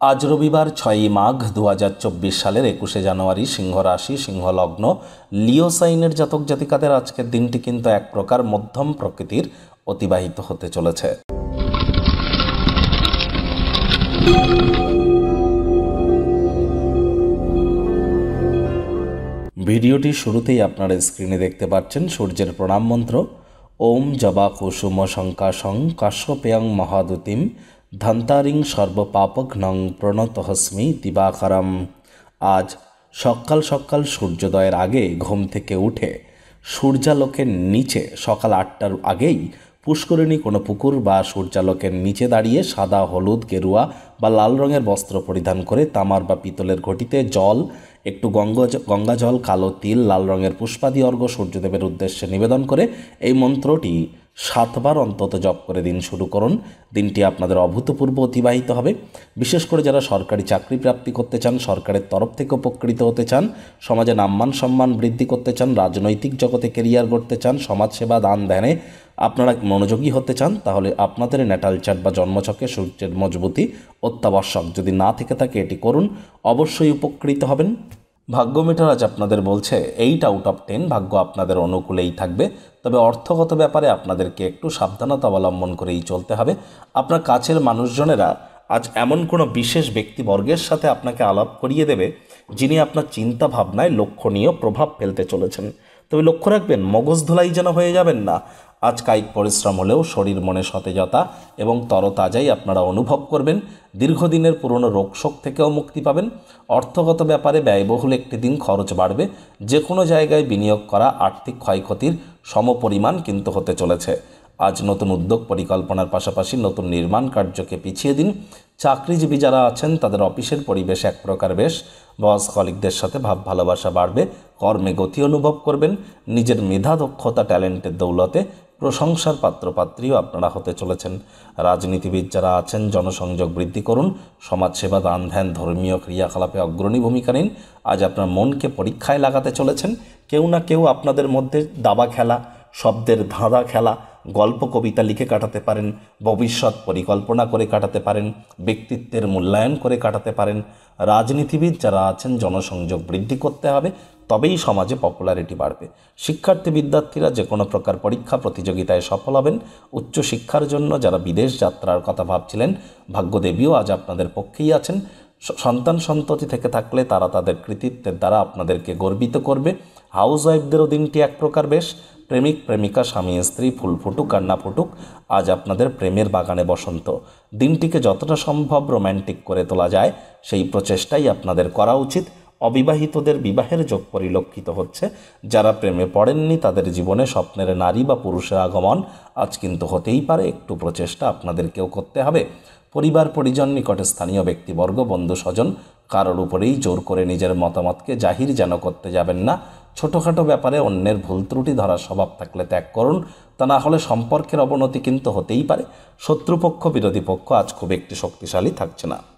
আজ রবিবার ৬ই মাঘ ২০২৪ সালের ২১শে জানুয়ারি, সিংহ রাশি, সিংহ লগ্ন, লিও সাইনের জাতক জাতিকাদের আজকের দিনটি কিন্তু এক প্রকার মধ্যম প্রকৃতির অতিবাহিত হতে চলেছে। ভিডিওটি শুরুতেই আপনারা স্ক্রিনে দেখতে পাচ্ছেন সূর্যের প্রণাম মন্ত্র। ওম জবা কুসুম শঙ্কাশং কাশ্যপেয়ং মহাদুতিম ধন্তারিং সর্বপাপঘ্নং প্রণতহস্মি দিবাকরম। আজ সকাল সকাল সূর্যোদয়ের আগে ঘুম থেকে উঠে সূর্যালোকের নিচে সকাল ৮টার আগেই পুষ্করিণী কোনো পুকুর বা সূর্যালোকের নিচে দাঁড়িয়ে সাদা, হলুদ, গেরুয়া বা লাল রঙের বস্ত্র পরিধান করে তামার বা পিতলের ঘটিতে জল, একটু গঙ্গা জল, কালো তিল, লাল রঙের পুষ্পাদি অর্ঘ্য সূর্যদেবের উদ্দেশ্যে নিবেদন করে এই মন্ত্রটি ৭ বার অন্তত জপ করে দিন শুরু করুন। দিনটি আপনাদের অভূতপূর্ব অতিবাহিত হবে। বিশেষ করে যারা সরকারি চাকরি প্রাপ্তি করতে চান, সরকারের তরফ থেকে উপকৃত হতে চান, সমাজে নাম্মান সম্মান বৃদ্ধি করতে চান, রাজনৈতিক জগতে কেরিয়ার গড়তে চান, সমাজসেবা, দান ধ্যানে আপনারা মনোযোগী হতে চান, তাহলে আপনাদের ন্যাটাল চার্ট বা জন্মছকে সূর্যের মজবুতি অত্যাবশ্যক। যদি না থেকে থাকে এটি করুন, অবশ্যই উপকৃত হবেন। ভাগ্য মিটার আজ আপনাদের বলছে 8 আউট অফ 10 ভাগ্য আপনাদের অনুকূলেই থাকবে। তবে অর্থগত ব্যাপারে আপনাদেরকে একটু সাবধানতা অবলম্বন করেই চলতে হবে। আপনার কাছের মানুষজনেরা আজ এমন কোনো বিশেষ ব্যক্তিবর্গের সাথে আপনাকে আলাপ করিয়ে দেবে যিনি আপনার চিন্তা ভাবনায় লক্ষণীয় প্রভাব ফেলতে চলেছেন। তবে লক্ষ্য রাখবেন, মগজ ধোলাই যেন হয়ে যাবেন না। আজ কায়িক পরিশ্রম হলেও শরীর মনে সতেজতা এবং তরতাজাই আপনারা অনুভব করবেন। দীর্ঘদিনের পুরনো রোগশোক থেকেও মুক্তি পাবেন। অর্থগত ব্যাপারে ব্যয়বহুল একটি দিন, খরচ বাড়বে। যে কোনো জায়গায় বিনিয়োগ করা আর্থিক ক্ষয়ক্ষতির সমপরিমাণ কিন্তু হতে চলেছে। আজ নতুন উদ্যোগ পরিকল্পনার পাশাপাশি নতুন নির্মাণ কার্যকে পিছিয়ে দিন। চাকরিজীবী যারা আছেন তাদের অফিসের পরিবেশ এক প্রকার বেশ। বস কলিগদের সাথে ভাব ভালোবাসা বাড়বে। কর্মে গতি অনুভব করবেন। নিজের মেধা, দক্ষতা, ট্যালেন্টের দৌলতে প্রশংসার পাত্রপাত্রীও আপনারা হতে চলেছেন। রাজনীতিবিদ যারা আছেন জনসংযোগ বৃদ্ধি করুন। সমাজসেবা, দান ধ্যান, ধর্মীয় ক্রিয়াকলাপে অগ্রণী ভূমিকা নিন। আজ আপনার মনকে পরীক্ষায় লাগাতে চলেছেন। কেউ না কেউ আপনাদের মধ্যে দাবা খেলা, শব্দের ধাঁধা খেলা, গল্প কবিতা লিখে কাটাতে পারেন, ভবিষ্যৎ পরিকল্পনা করে কাটাতে পারেন, ব্যক্তিত্বের মূল্যায়ন করে কাটাতে পারেন। রাজনীতিবিদ যারা আছেন জনসংযোগ বৃদ্ধি করতে হবে, তবেই সমাজে পপুলারিটি বাড়বে। শিক্ষার্থী বিদ্যার্থীরা যে কোনো প্রকার পরীক্ষা প্রতিযোগিতায় সফল হবেন। উচ্চশিক্ষার জন্য যারা বিদেশ যাত্রার কথা ভাবছিলেন, ভাগ্যদেবীও আজ আপনাদের পক্ষেই আছেন। সন্তান সন্ততি থেকে থাকলে তারা তাদের কৃতিত্বের দ্বারা আপনাদেরকে গর্বিত করবে। হাউস ওয়াইফদেরও দিনটি এক প্রকার বেশ। প্রেমিক প্রেমিকা, স্বামী স্ত্রী, ফুল ফুটুক আর না ফুটুক, আজ আপনাদের প্রেমের বাগানে বসন্ত। দিনটিকে যতটা সম্ভব রোম্যান্টিক করে তোলা যায় সেই প্রচেষ্টাই আপনাদের করা উচিত। অবিবাহিতদের বিবাহের যোগ পরিলক্ষিত হচ্ছে। যারা প্রেমে পড়েননি তাদের জীবনে স্বপ্নের নারী বা পুরুষের আগমন আজ কিন্তু হতেই পারে। একটু প্রচেষ্টা আপনাদেরকেও করতে হবে। পরিবার পরিজন, নিকটে স্থানীয় ব্যক্তিবর্গ, বন্ধু স্বজন কারোর উপরেই জোর করে নিজের মতামতকে জাহির যেন করতে যাবেন না। ছোটোখাটো ব্যাপারে অন্যের ভুল ত্রুটি ধরার স্বভাব থাকলে ত্যাগ করুন, তা না হলে সম্পর্কের অবনতি কিন্তু হতেই পারে। শত্রুপক্ষ, বিরোধী পক্ষ আজ খুব একটি শক্তিশালী থাকছে না।